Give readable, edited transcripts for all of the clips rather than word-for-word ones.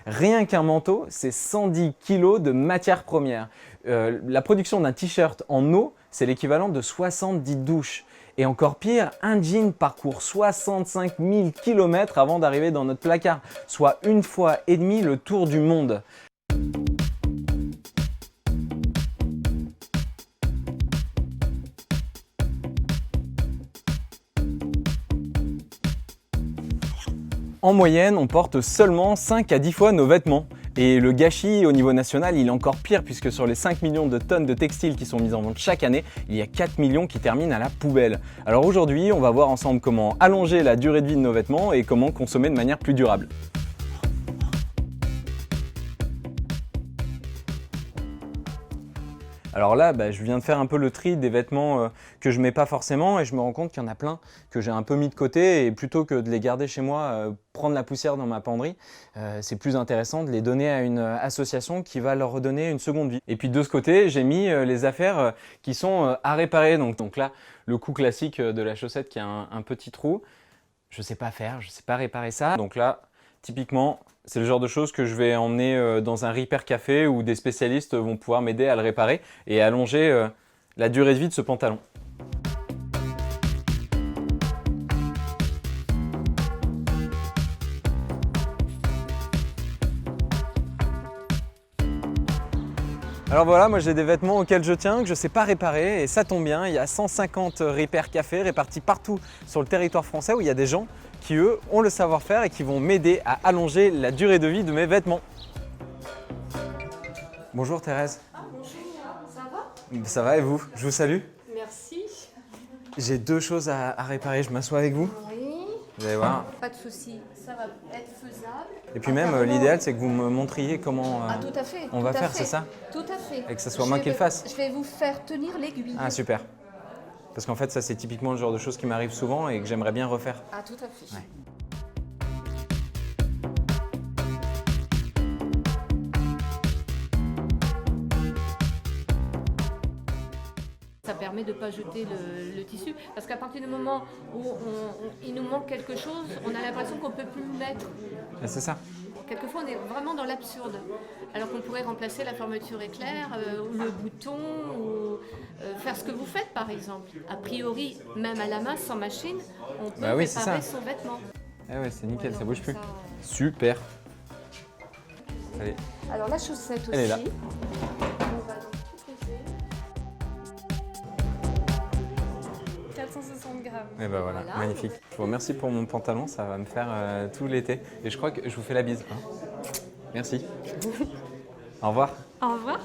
Rien qu'un manteau, c'est 110 kg de matières premières. La production d'un t-shirt en eau, c'est l'équivalent de 70 douches. Et encore pire, un jean parcourt 65 000 km avant d'arriver dans notre placard, soit 1,5 fois le tour du monde. En moyenne, on porte seulement 5 à 10 fois nos vêtements. Et le gâchis au niveau national, il est encore pire puisque sur les 5 millions de tonnes de textiles qui sont mises en vente chaque année, il y a 4 millions qui terminent à la poubelle. Alors aujourd'hui, on va voir ensemble comment allonger la durée de vie de nos vêtements et comment consommer de manière plus durable. Alors là, je viens de faire un peu le tri des vêtements que je mets pas forcément et je me rends compte qu'il y en a plein que j'ai un peu mis de côté et plutôt que de les garder chez moi, prendre la poussière dans ma penderie, c'est plus intéressant de les donner à une association qui va leur redonner une seconde vie. Et puis de ce côté, j'ai mis les affaires qui sont à réparer. Donc là, le coup classique de la chaussette qui a un petit trou, je sais pas faire, je sais pas réparer ça. Donc là, typiquement, c'est le genre de choses que je vais emmener dans un repair café où des spécialistes vont pouvoir m'aider à le réparer et allonger la durée de vie de ce pantalon. Alors voilà, moi j'ai des vêtements auxquels je tiens, que je ne sais pas réparer et ça tombe bien, il y a 150 repair cafés répartis partout sur le territoire français où il y a des gens qui eux ont le savoir-faire et qui vont m'aider à allonger la durée de vie de mes vêtements. Bonjour Thérèse. Ah bonjour, ça va? Ça va et vous? Je vous salue. Merci. J'ai deux choses à réparer, je m'assois avec vous. Oui. Vous allez voir. Pas de souci, ça va être faisable. Et puis même, l'idéal c'est que vous me montriez comment tout à fait, on va faire, c'est ça? Tout à fait. Et que ce soit moi qui le fasse. Je vais vous faire tenir l'aiguille. Ah super. Parce qu'en fait ça c'est typiquement le genre de choses qui m'arrive souvent et que j'aimerais bien refaire. Ah tout à fait. Ouais. Ça permet de ne pas jeter le tissu, parce qu'à partir du moment où il nous manque quelque chose, on a l'impression qu'on ne peut plus le mettre. Ah, c'est ça. Quelquefois, on est vraiment dans l'absurde, alors qu'on pourrait remplacer la fermeture éclair, ou le bouton, ou faire ce que vous faites par exemple. A priori, même à la main, sans machine, on peut oui, réparer son vêtement. Ah ouais, c'est nickel, ça bouge plus. Ça... Super. Allez. Alors la chaussette aussi. Elle est là. On va donc tout peser. 460 grammes. Et ben voilà, magnifique. Je vous remercie pour mon pantalon, ça va me faire tout l'été. Et je crois que je vous fais la bise. Hein. Merci. Au revoir. Au revoir.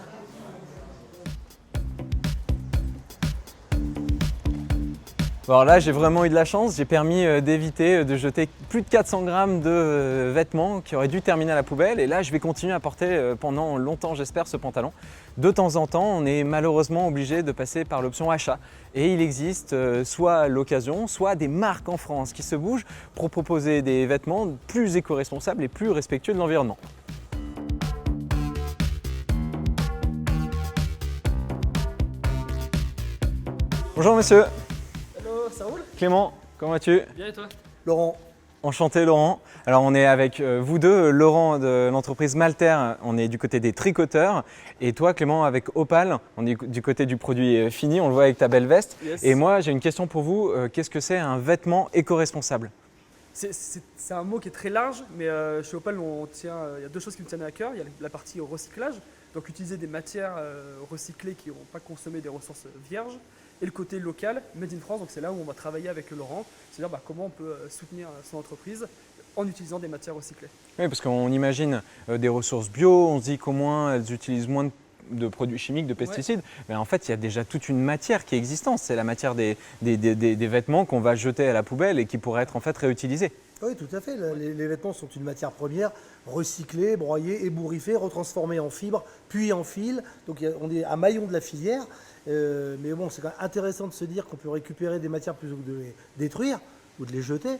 Bon, alors là, j'ai vraiment eu de la chance. J'ai permis d'éviter de jeter plus de 400 grammes de vêtements qui auraient dû terminer à la poubelle. Et là, je vais continuer à porter pendant longtemps, j'espère, ce pantalon. De temps en temps, on est malheureusement obligé de passer par l'option achat. Et il existe soit l'occasion, soit des marques en France qui se bougent pour proposer des vêtements plus éco-responsables et plus respectueux de l'environnement. Bonjour monsieur. Hello, ça roule? Clément, comment vas-tu? Bien et toi? Laurent. Enchanté Laurent. Alors on est avec vous deux, Laurent de l'entreprise Malter, on est du côté des tricoteurs et toi Clément avec Opal, on est du côté du produit fini, on le voit avec ta belle veste. Yes. Et moi j'ai une question pour vous, qu'est-ce que c'est un vêtement éco-responsable? C'est un mot qui est très large, mais chez Opal, il y a deux choses qui me tiennent à cœur. Il y a la partie recyclage, donc utiliser des matières recyclées qui n'ont pas consommé des ressources vierges, et le côté local, Made in France, donc c'est là où on va travailler avec Laurent, c'est-à-dire comment on peut soutenir son entreprise en utilisant des matières recyclées. Oui, parce qu'on imagine des ressources bio, on se dit qu'au moins elles utilisent moins de produits chimiques, de pesticides, mais en fait il y a déjà toute une matière qui est existante, c'est la matière des vêtements qu'on va jeter à la poubelle et qui pourraient être en fait réutilisés. Oui, tout à fait. Les vêtements sont une matière première recyclée, broyée, ébouriffée, retransformée en fibre, puis en fil. Donc on est un maillon de la filière. Mais bon, c'est quand même intéressant de se dire qu'on peut récupérer des matières plutôt que de les détruire ou de les jeter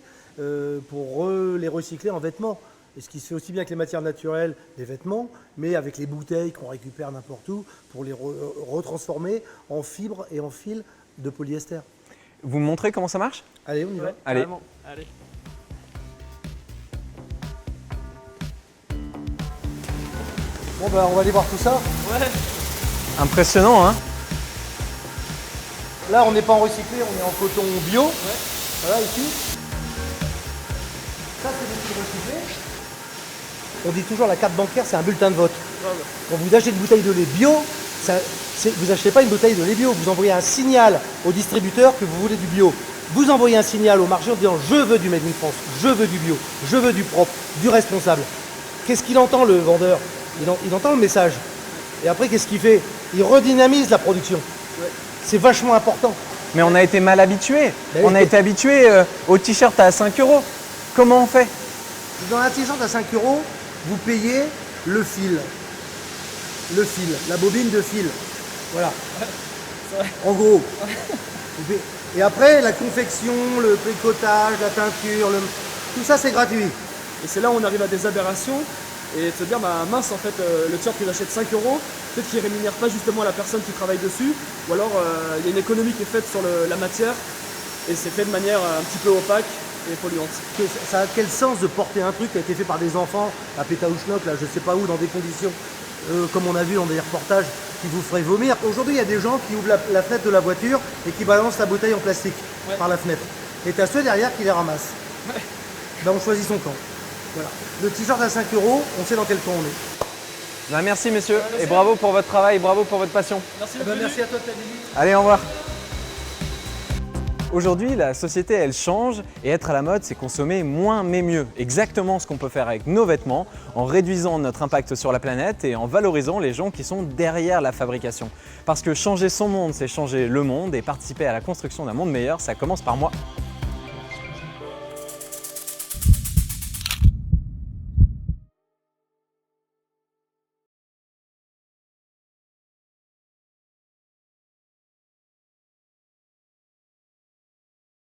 pour les recycler en vêtements. Et ce qui se fait aussi bien avec les matières naturelles des vêtements, mais avec les bouteilles qu'on récupère n'importe où pour les retransformer en fibres et en fil de polyester. Vous me montrez comment ça marche? Allez, on y va. Ouais, Allez. carrément. Allez. Bon bah on va aller voir tout ça. Ouais. Impressionnant, hein? Là on n'est pas en recyclé, on est en coton bio. Ouais. Voilà ici. Ça c'est des petits recyclés. On dit toujours la carte bancaire c'est un bulletin de vote. Grave. Quand vous achetez une bouteille de lait bio, vous n'achetez pas une bouteille de lait bio, vous envoyez un signal au distributeur que vous voulez du bio. Vous envoyez un signal au marché en disant je veux du Made in France, je veux du bio, je veux du propre, du responsable. Qu'est-ce qu'il entend le vendeur? Il entend le message. Et après qu'est-ce qu'il fait? Il redynamise la production. Ouais. C'est vachement important. Mais on a été mal habitués. Ben On a oui. été habitués au t-shirt à 5 €. Comment on fait? Dans un t-shirt à 5 €, vous payez le fil. Le fil, la bobine de fil. Voilà. En gros. Et après, la confection, le tricotage, la teinture, tout ça c'est gratuit. Et c'est là où on arrive à des aberrations et te dire bah mince en fait le t-shirt que j'achète 5 €, peut-être qu'il rémunère pas justement la personne qui travaille dessus, ou alors il y a une économie qui est faite sur la matière et c'est fait de manière un petit peu opaque et polluante. Ça a quel sens de porter un truc qui a été fait par des enfants à Pétaouchnok, là, je sais pas où, dans des conditions, comme on a vu dans des reportages, qui vous feraient vomir. Aujourd'hui, il y a des gens qui ouvrent la fenêtre de la voiture et qui balancent la bouteille en plastique par la fenêtre. Et tu as ceux derrière qui les ramassent. Ouais. Ben, on choisit son camp. Voilà. Le t-shirt à 5 €, on sait dans quel camp on est. Ben, merci messieurs et bravo pour votre travail, bravo pour votre passion. Merci Eh ben, merci à toi de ta visite. Allez, au revoir. Aujourd'hui, la société, elle change et être à la mode, c'est consommer moins mais mieux. Exactement ce qu'on peut faire avec nos vêtements en réduisant notre impact sur la planète et en valorisant les gens qui sont derrière la fabrication. Parce que changer son monde, c'est changer le monde et participer à la construction d'un monde meilleur, ça commence par moi.